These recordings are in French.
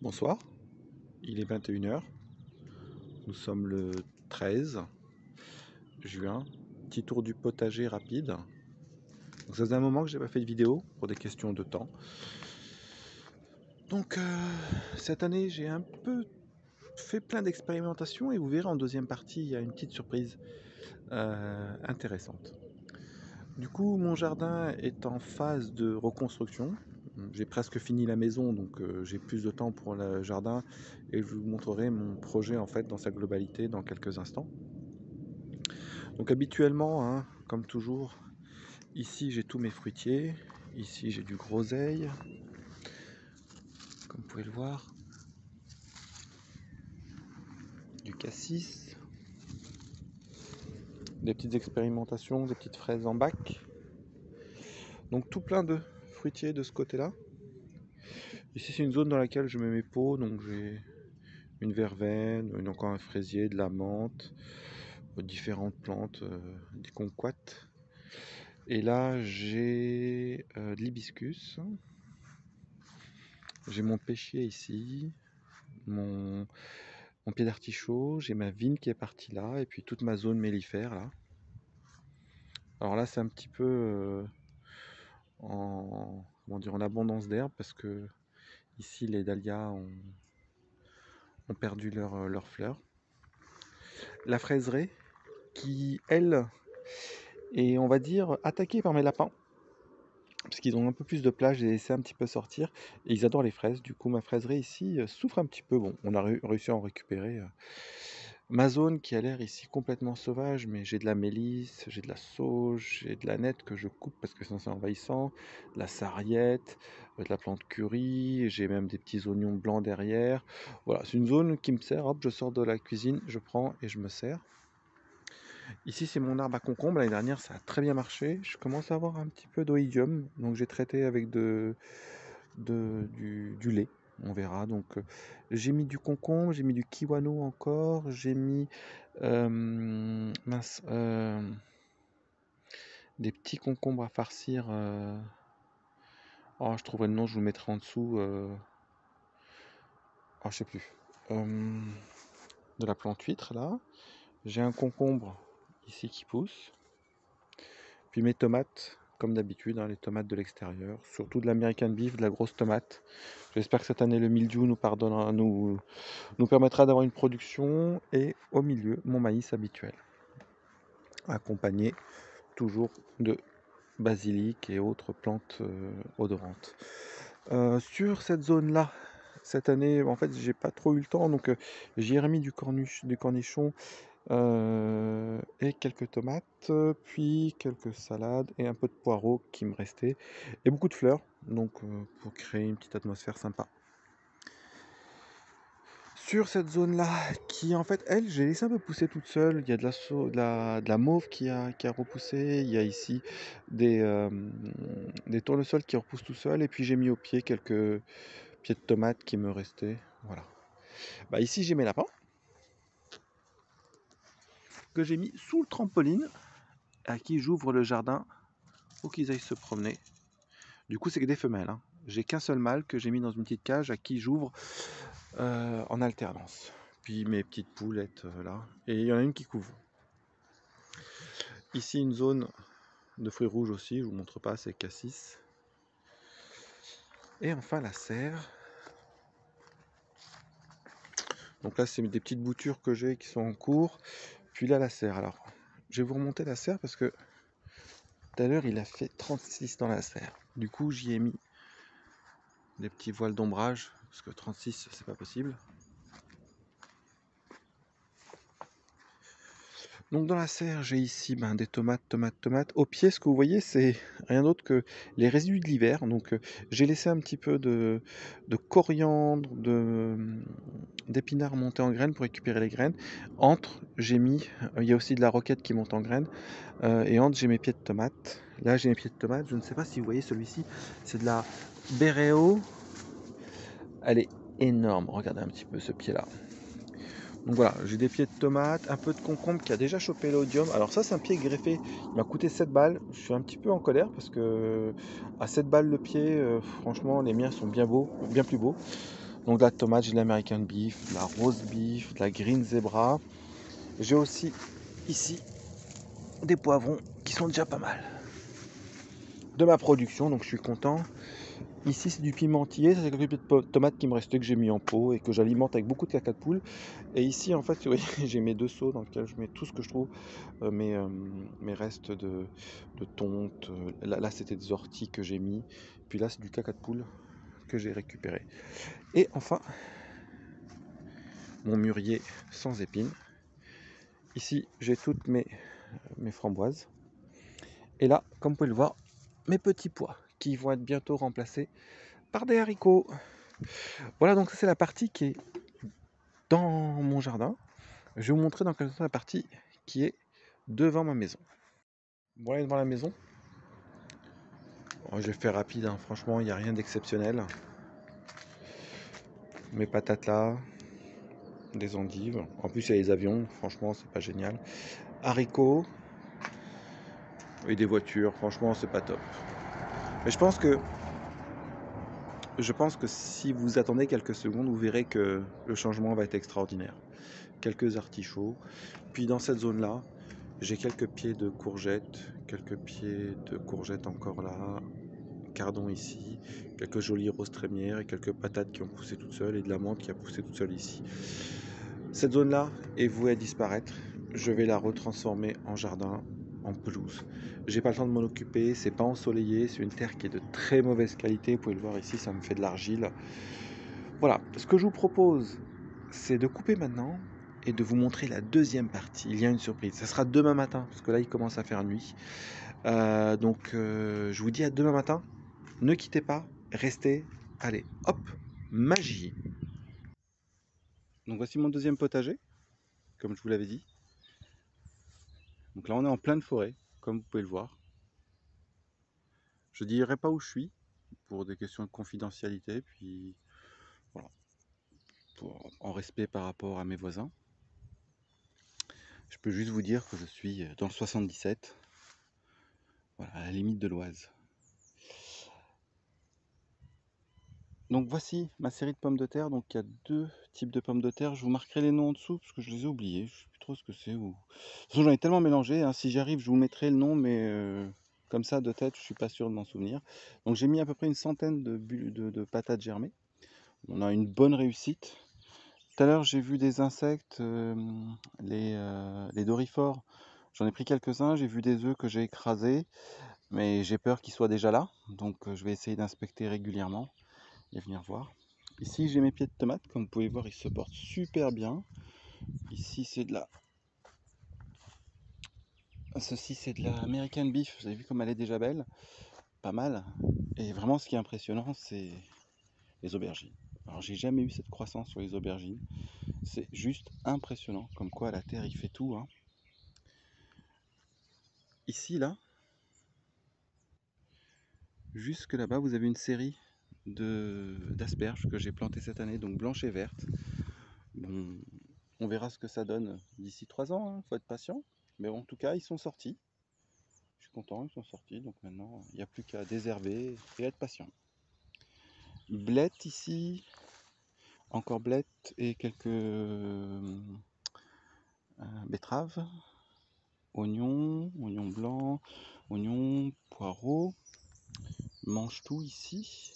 Bonsoir, il est 21 h. Nous sommes le 13 juin. Petit tour du potager rapide. Donc ça faisait un moment que j'ai pas fait de vidéo pour des questions de temps. Donc cette année j'ai un peu fait plein d'expérimentations et vous verrez en deuxième partie il y a une petite surprise intéressante. Du coup mon jardin est en phase de reconstruction. J'ai presque fini la maison, donc j'ai plus de temps pour le jardin et je vous montrerai mon projet en fait dans sa globalité dans quelques instants. Donc habituellement, hein, comme toujours, ici j'ai tous mes fruitiers, ici j'ai du groseille, comme vous pouvez le voir, du cassis, des petites expérimentations, des petites fraises en bac. Donc tout plein de fruitiers de ce côté-là. Ici c'est une zone dans laquelle je mets mes pots, donc j'ai une verveine, encore un fraisier, de la menthe, différentes plantes, des kumquats. Et là j'ai de l'hibiscus, j'ai mon pêchier ici, mon pied d'artichaut, j'ai ma vigne qui est partie là, et puis toute ma zone mellifère là. Alors là c'est un petit peu comment dire, en abondance d'herbe parce que ici les dahlias ont perdu leurs fleurs. La fraiseraie qui elle est, on va dire, attaquée par mes lapins parce qu'ils ont un peu plus de plage, j'ai laissé un petit peu sortir et ils adorent les fraises. Du coup ma fraiserie ici souffre un petit peu. Bon, on a réussi à en récupérer. Ma zone qui a l'air ici complètement sauvage, mais j'ai de la mélisse, j'ai de la sauge, j'ai de la nette que je coupe parce que sinon c'est envahissant, de la sarriette, de la plante curry, j'ai même des petits oignons blancs derrière. Voilà, c'est une zone qui me sert, hop, je sors de la cuisine, je prends et je me sers. Ici c'est mon arbre à concombre, l'année dernière ça a très bien marché, je commence à avoir un petit peu d'oïdium, donc j'ai traité avec du lait. On verra. Donc j'ai mis du concombre, j'ai mis du kiwano encore, j'ai mis mince, des petits concombres à farcir. Oh, je trouverai le nom, je vous le mettrai en dessous. Oh, je sais plus. De la plante huître là. J'ai un concombre ici qui pousse. Puis mes tomates, comme d'habitude, hein, les tomates de l'extérieur, surtout de l'American Beef, de la grosse tomate. J'espère que cette année le mildiou nous permettra d'avoir une production, et au milieu mon maïs habituel, accompagné toujours de basilic et autres plantes odorantes. Sur cette zone là, cette année en fait j'ai pas trop eu le temps, donc j'ai remis du cornichon et quelques tomates, puis quelques salades et un peu de poireaux qui me restait, et beaucoup de fleurs, donc pour créer une petite atmosphère sympa. Sur cette zone-là, qui en fait, elle, j'ai laissé un peu pousser toute seule. Il y a de la mauve qui a repoussé. Il y a ici des tournesols qui repoussent tout seuls. Et puis j'ai mis au pied quelques pieds de tomates qui me restaient. Voilà. Bah, ici, j'ai mes lapins que j'ai mis sous le trampoline, à qui j'ouvre le jardin pour qu'ils aillent se promener. Du coup, c'est que des femelles, hein. J'ai qu'un seul mâle que j'ai mis dans une petite cage à qui j'ouvre en alternance. Puis mes petites poulettes là. Et il y en a une qui couvre. Ici une zone de fruits rouges aussi, je vous montre pas, c'est cassis. Et enfin la serre. Donc là c'est des petites boutures que j'ai qui sont en cours. Puis là la serre. Alors je vais vous remonter la serre parce que tout à l'heure il a fait 36 dans la serre. Du coup j'y ai mis des petits voiles d'ombrage parce que 36 c'est pas possible. Donc dans la serre, j'ai ici des tomates. Au pied, ce que vous voyez, c'est rien d'autre que les résidus de l'hiver. Donc j'ai laissé un petit peu de coriandre, d'épinards montés en graines pour récupérer les graines. Entre, j'ai mis, il y a aussi de la roquette qui monte en graines. Et entre, j'ai mes pieds de tomates. Là, j'ai mes pieds de tomates. Je ne sais pas si vous voyez celui-ci. C'est de la Bereo. Elle est énorme. Regardez un petit peu ce pied-là. Donc voilà, j'ai des pieds de tomates, un peu de concombre qui a déjà chopé l'odium. Alors ça c'est un pied greffé, il m'a coûté 7 balles. Je suis un petit peu en colère parce que à 7 balles le pied, franchement les miens sont bien beaux, bien plus beaux. Donc de la tomate, j'ai de l'American beef, de la roast beef, de la green zebra. J'ai aussi ici des poivrons qui sont déjà pas mal de ma production, donc je suis content. Ici c'est du pimentier, ça c'est quelques petites tomates qui me restaient que j'ai mis en pot et que j'alimente avec beaucoup de caca de poule. Et ici en fait, vous voyez, j'ai mes 2 seaux dans lesquels je mets tout ce que je trouve, mes restes de tonte. Là c'était des orties que j'ai mis, puis là c'est du caca de poule que j'ai récupéré. Et enfin, mon mûrier sans épines. Ici j'ai toutes mes framboises. Et là, comme vous pouvez le voir, mes petits pois qui vont être bientôt remplacés par des haricots. Voilà, donc ça c'est la partie qui est dans mon jardin. Je vais vous montrer dans quelle est la partie qui est devant ma maison. Voilà devant la maison. Oh, je vais faire rapide, hein. Franchement, il n'y a rien d'exceptionnel. Mes patates là, des endives. En plus, il y a les avions, franchement, c'est pas génial. Haricots et des voitures, franchement, c'est pas top. Mais je pense que si vous attendez quelques secondes, vous verrez que le changement va être extraordinaire. Quelques artichauts. Puis dans cette zone-là, j'ai quelques pieds de courgettes, quelques pieds de courgettes encore là, cardon ici, quelques jolies roses trémières et quelques patates qui ont poussé toutes seules et de la menthe qui a poussé toute seule ici. Cette zone-là est vouée à disparaître. Je vais la retransformer en jardin, en pelouse. J'ai pas le temps de m'en occuper, c'est pas ensoleillé, c'est une terre qui est de très mauvaise qualité. Vous pouvez le voir ici, ça me fait de l'argile. Voilà, ce que je vous propose, c'est de couper maintenant et de vous montrer la deuxième partie. Il y a une surprise, ça sera demain matin, parce que là il commence à faire nuit. Je vous dis à demain matin. Ne quittez pas, restez. Allez, hop, magie. Donc voici mon deuxième potager, comme je vous l'avais dit. Donc là on est en pleine forêt, comme vous pouvez le voir. Je ne dirai pas où je suis, pour des questions de confidentialité, puis voilà, en respect par rapport à mes voisins. Je peux juste vous dire que je suis dans le 77, voilà, à la limite de l'Oise. Donc voici ma série de pommes de terre. Donc il y a 2 types de pommes de terre. Je vous marquerai les noms en dessous parce que je les ai oubliés. Je ne sais plus trop ce que c'est. De toute façon, j'en ai tellement mélangé, hein. Si j'arrive, je vous mettrai le nom, mais comme ça, de tête, je suis pas sûr de m'en souvenir. Donc j'ai mis à peu près une centaine de patates germées. On a une bonne réussite. Tout à l'heure, j'ai vu des insectes, les dorifores. J'en ai pris quelques-uns. J'ai vu des œufs que j'ai écrasés, mais j'ai peur qu'ils soient déjà là. Donc je vais essayer d'inspecter régulièrement et venir voir. Ici j'ai mes pieds de tomates, comme vous pouvez voir, ils se portent super bien. Ici c'est de la... Ceci c'est de la American Beef, vous avez vu comme elle est déjà belle, pas mal. Et vraiment ce qui est impressionnant c'est les aubergines. Alors j'ai jamais eu cette croissance sur les aubergines, c'est juste impressionnant, comme quoi la terre il fait tout, hein. Ici là, jusque là-bas vous avez une série d'asperges que j'ai plantées cette année, donc blanches et vertes. Bon, on verra ce que ça donne d'ici 3 ans, hein, faut être patient. Mais en tout cas, ils sont sortis. Je suis content, ils sont sortis. Donc maintenant, il n'y a plus qu'à désherber et être patient. Blettes ici, encore blettes et quelques betteraves, oignons blancs, oignons, poireaux. Mange tout ici.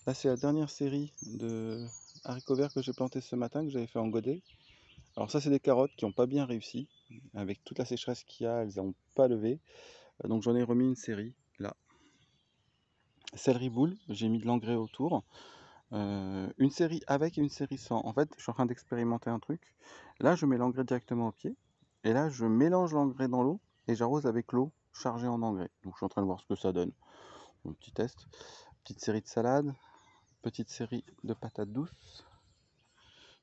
Là, c'est la dernière série de haricots verts que j'ai planté ce matin, que j'avais fait en godet. Alors ça, c'est des carottes qui n'ont pas bien réussi. Avec toute la sécheresse qu'il y a, elles n'ont pas levé. Donc j'en ai remis une série, là. Céleri boule, j'ai mis de l'engrais autour. Une série avec et une série sans. En fait, je suis en train d'expérimenter un truc. Là, je mets l'engrais directement au pied. Et là, je mélange l'engrais dans l'eau et j'arrose avec l'eau chargée en engrais. Donc je suis en train de voir ce que ça donne. Un petit test. Petite série de salade. Petite série de patates douces.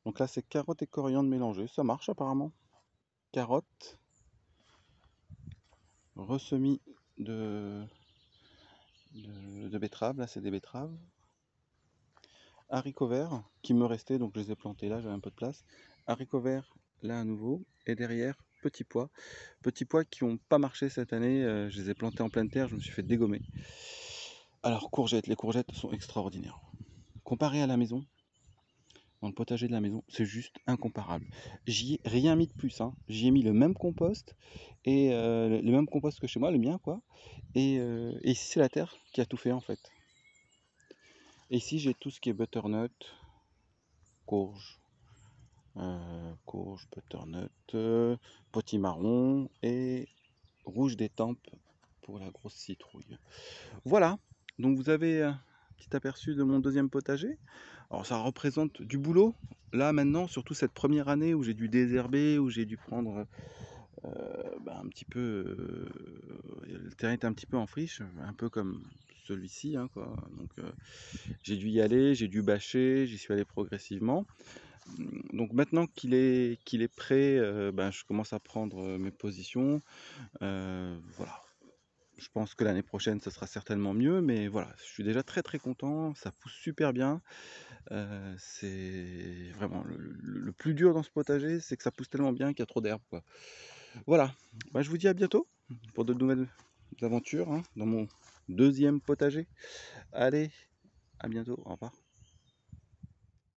Donc là, c'est carottes et coriandre mélangées. Ça marche apparemment. Carottes. Ressemis de betteraves. Là, c'est des betteraves. Haricots verts qui me restaient, donc je les ai plantés là, j'avais un peu de place. Haricots verts là à nouveau. Et derrière, petits pois. Petits pois qui n'ont pas marché cette année. Je les ai plantés en pleine terre, je me suis fait dégommer. Alors, courgettes. Les courgettes sont extraordinaires. comparé à la maison, dans le potager de la maison, c'est juste incomparable. J'y ai rien mis de plus, hein. J'y ai mis le même compost et le même compost que chez moi, le mien quoi. Et ici c'est la terre qui a tout fait en fait. Et ici j'ai tout ce qui est butternut, courge, butternut, potimarron et rouge d'étampes pour la grosse citrouille. Voilà, donc vous avez un petit aperçu de mon deuxième potager. Alors ça représente du boulot. Là maintenant, surtout cette première année où j'ai dû désherber, où j'ai dû prendre un petit peu... le terrain était un petit peu en friche, un peu comme celui-ci, hein, quoi. Donc j'ai dû y aller, j'ai dû bâcher, j'y suis allé progressivement. Donc maintenant qu'il est prêt, je commence à prendre mes positions. Voilà. Je pense que l'année prochaine, ça sera certainement mieux, mais voilà, je suis déjà très très content, ça pousse super bien. C'est vraiment le plus dur dans ce potager, c'est que ça pousse tellement bien qu'il y a trop d'herbe, quoi. Voilà, je vous dis à bientôt pour de nouvelles aventures, hein, dans mon deuxième potager. Allez, à bientôt, au revoir.